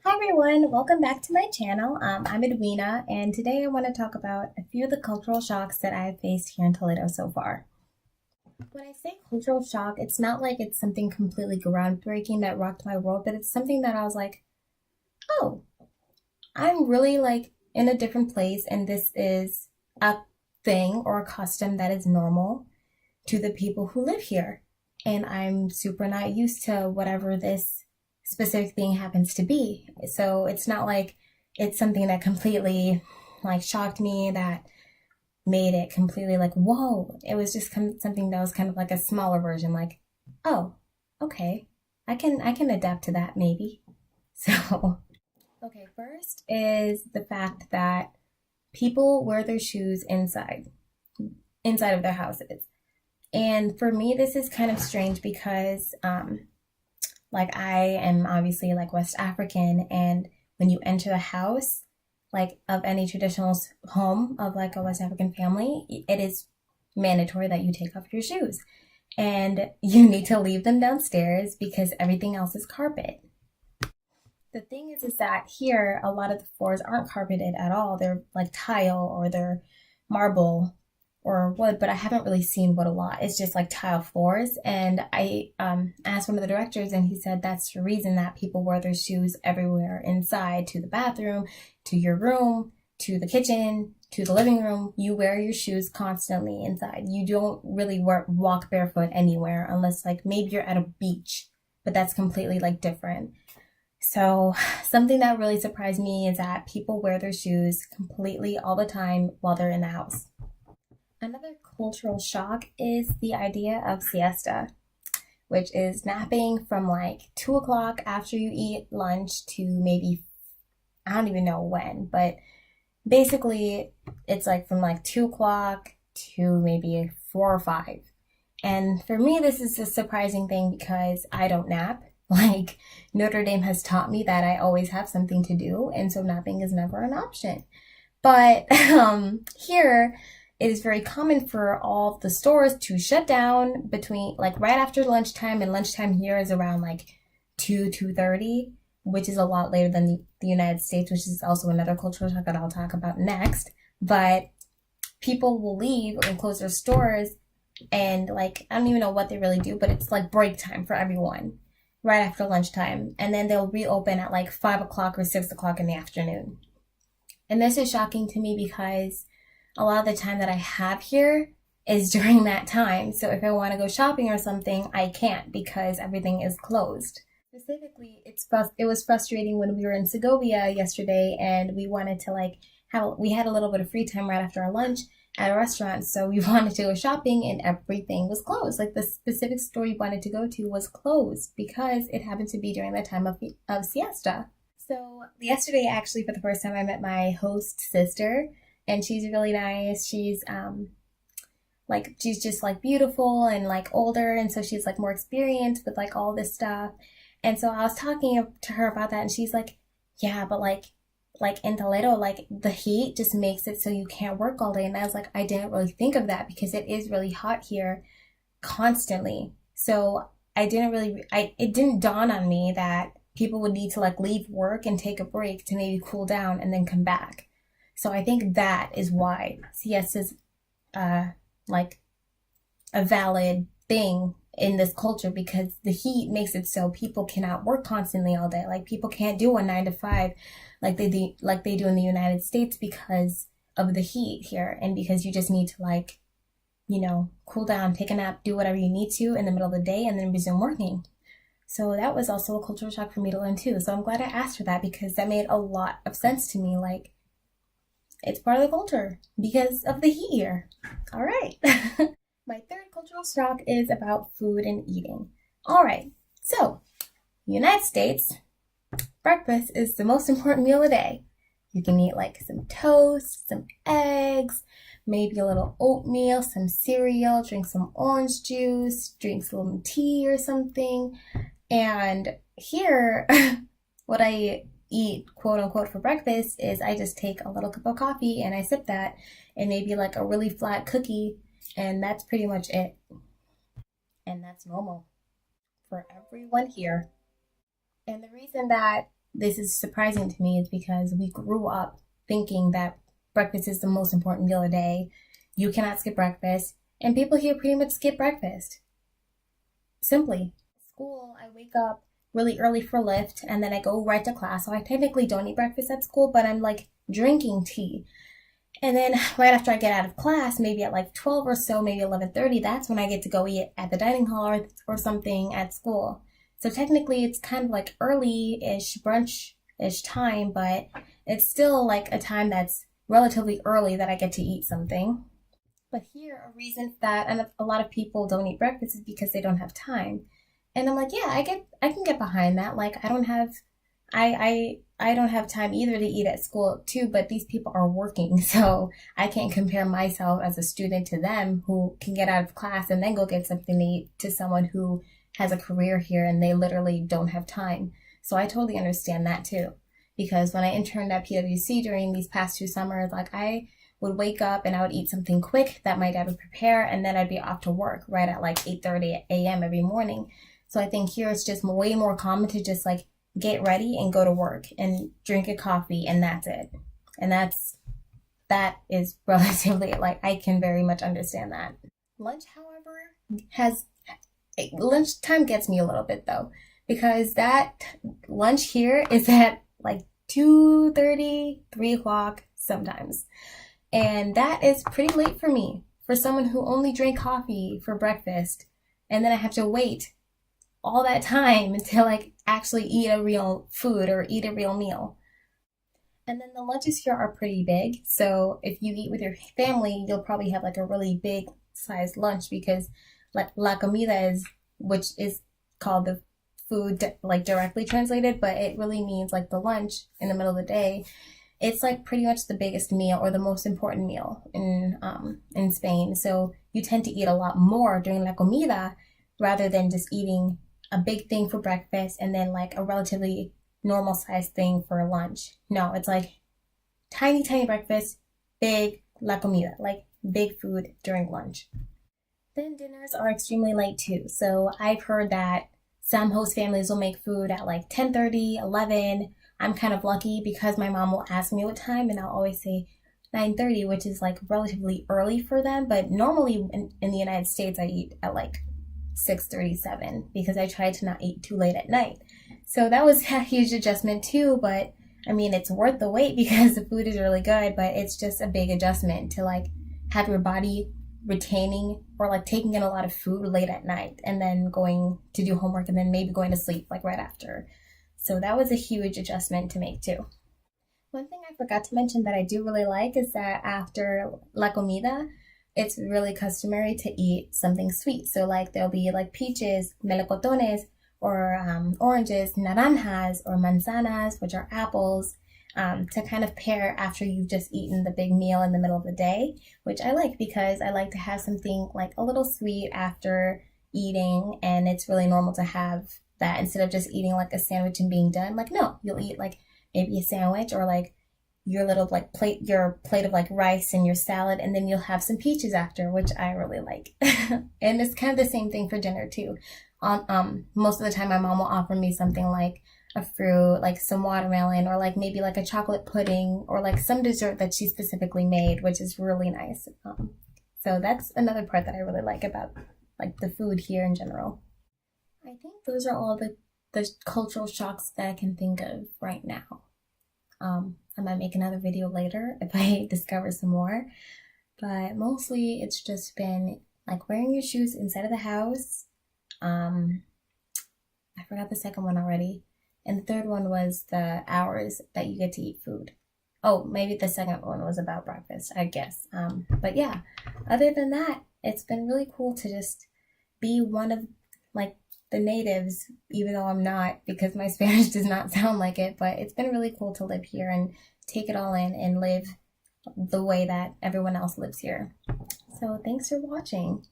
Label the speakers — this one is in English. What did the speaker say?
Speaker 1: Hi everyone, welcome back to my channel. I'm Edwina, and today I want to talk about a few of the cultural shocks that I've faced here in Toledo so far. When I say cultural shock, it's not like it's something completely groundbreaking that rocked my world, but it's something that I was like, oh, I'm really like in a different place, and this is a thing or a custom that is normal to the people who live here. And I'm super not used to whatever this specific thing happens to be. So it's not like it's something that completely like shocked me, that made it completely like, whoa. It was just something that was kind of like a smaller version, like, oh, okay. I can adapt to that maybe. So okay, first is the fact that people wear their shoes inside of their houses. And for me, this is kind of strange because, like, I am obviously like West African, and when you enter the house, like of any traditional home of like a West African family, it is mandatory that you take off your shoes, and you need to leave them downstairs because everything else is carpet. The thing is that here a lot of the floors aren't carpeted at all. They're like tile or they're marble or wood, but I haven't really seen wood a lot. It's just like tile floors. And I asked one of the directors, and he said that's the reason that people wear their shoes everywhere inside, to the bathroom, to your room, to the kitchen, to the living room. You wear your shoes constantly inside. You don't really walk barefoot anywhere unless like maybe you're at a beach, but that's completely like different. So, something that really surprised me is that people wear their shoes completely all the time while they're in the house. Another cultural shock is the idea of siesta, which is napping from like 2 o'clock after you eat lunch to maybe, I don't even know when, but basically it's like from like 2 o'clock to maybe 4 or 5. And for me, this is a surprising thing because I don't nap. Like, Notre Dame has taught me that I always have something to do, and so napping is never an option. But here, it is very common for all of the stores to shut down between like right after lunchtime, and lunchtime here is around like 2:30, which is a lot later than the United States, which is also another cultural shock that I'll talk about next. But people will leave and close their stores, and like I don't even know what they really do, but it's like break time for everyone right after lunchtime, and then they'll reopen at like 5 o'clock or 6 o'clock in the afternoon. And this is shocking to me because a lot of the time that I have here is during that time. So if I want to go shopping or something, I can't because everything is closed. Specifically, it was frustrating when we were in Segovia yesterday, and we wanted to like we had a little bit of free time right after our lunch at a restaurant, so we wanted to go shopping, and everything was closed. Like the specific store we wanted to go to was closed because it happened to be during the time of siesta. So yesterday, actually, for the first time, I met my host sister, and she's really nice. She's just like beautiful and like older, and so she's like more experienced with like all this stuff. And so I was talking to her about that, and she's like, "Yeah, but like in Toledo, like the heat just makes it so you can't work all day." And I was like, I didn't really think of that because it is really hot here constantly. So it didn't dawn on me that people would need to like leave work and take a break to maybe cool down and then come back. So I think that is why siestas uh like a valid thing in this culture, because the heat makes it so people cannot work constantly all day. Like people can't do a 9 to 5 like they do in the United States because of the heat here, and because you just need to like, cool down, take a nap, do whatever you need to in the middle of the day, and then resume working. So that was also a cultural shock for me to learn too. So I'm glad I asked for that because that made a lot of sense to me. Like, it's part of the culture because of the heat here. All right. My third cultural shock is about food and eating. All right. So, United States, breakfast is the most important meal of the day. You can eat like some toast, some eggs, maybe a little oatmeal, some cereal, drink some orange juice, drink some tea or something. And here, what I eat, quote unquote, for breakfast is I just take a little cup of coffee and I sip that, and maybe like a really flat cookie, and that's pretty much it. And that's normal for everyone here. And the reason that this is surprising to me is because we grew up thinking that breakfast is the most important meal of the day. You cannot skip breakfast. And people here pretty much skip breakfast. Simply. School, I wake up really early for lift and then I go right to class. So I technically don't eat breakfast at school, but I'm like drinking tea. And then right after I get out of class, maybe at like 12 or so, maybe 11:30, that's when I get to go eat at the dining hall or something at school. So technically it's kind of like early-ish, brunch-ish time, but it's still like a time that's relatively early that I get to eat something. But here, a reason that and a lot of people don't eat breakfast is because they don't have time. And I'm like, yeah, I can get behind that. Like I don't have time either to eat at school too, but these people are working, so I can't compare myself as a student to them who can get out of class and then go get something to eat to someone who has a career here and they literally don't have time. So I totally understand that too. Because when I interned at PwC during these past 2 summers, like I would wake up and I would eat something quick that my dad would prepare, and then I'd be off to work right at like 8:30 a.m. every morning. So I think here it's just way more common to just like get ready and go to work and drink a coffee and that's it. And that is relatively like I can very much understand that. Lunch, however, has lunchtime gets me a little bit though because that lunch here is at like 2:30, 3 o'clock sometimes. And that is pretty late for me, for someone who only drank coffee for breakfast. And then I have to wait all that time to like actually eat a real food or eat a real meal. And then the lunches here are pretty big. So if you eat with your family, you'll probably have like a really big sized lunch because like la comida is, which is called the food like directly translated, but it really means like the lunch in the middle of the day. It's like pretty much the biggest meal or the most important meal in Spain. So you tend to eat a lot more during la comida rather than just eating a big thing for breakfast and then like a relatively normal sized thing for lunch. No, it's like tiny, tiny breakfast, big la comida, like big food during lunch. Then dinners are extremely late too. So I've heard that some host families will make food at like 10:30, 11. I'm kind of lucky because my mom will ask me what time and I'll always say 9:30, which is like relatively early for them. But normally in the United States, I eat at like 6:37 because I try to not eat too late at night. So that was a huge adjustment too, but I mean, it's worth the wait because the food is really good, but it's just a big adjustment to like have your body retaining or like taking in a lot of food late at night and then going to do homework and then maybe going to sleep like right after. So that was a huge adjustment to make too. One thing I forgot to mention that I do really like is that after la comida, it's really customary to eat something sweet. So like there'll be like peaches, melocotones, or oranges, naranjas, or manzanas, which are apples, to kind of pair after you've just eaten the big meal in the middle of the day, which I like because I like to have something like a little sweet after eating, and it's really normal to have that instead of just eating like a sandwich and being done. Like, no, you'll eat like maybe a sandwich or like your little like your plate of like rice and your salad, and then you'll have some peaches after, which I really like. And it's kind of the same thing for dinner too. On most of the time, my mom will offer me something like a fruit, like some watermelon, or like maybe like a chocolate pudding, or like some dessert that she specifically made, which is really nice. So that's another part that I really like about like the food here in general. I think those are all the cultural shocks that I can think of right now. I might make another video later if I discover some more, but mostly it's just been like wearing your shoes inside of the house. I forgot the second one already. And the third one was the hours that you get to eat food. Oh, maybe the second one was about breakfast, I guess. But yeah, other than that, it's been really cool to just be one of like the natives, even though I'm not, because my Spanish does not sound like it. But it's been really cool to live here and take it all in and live the way that everyone else lives here. So thanks for watching.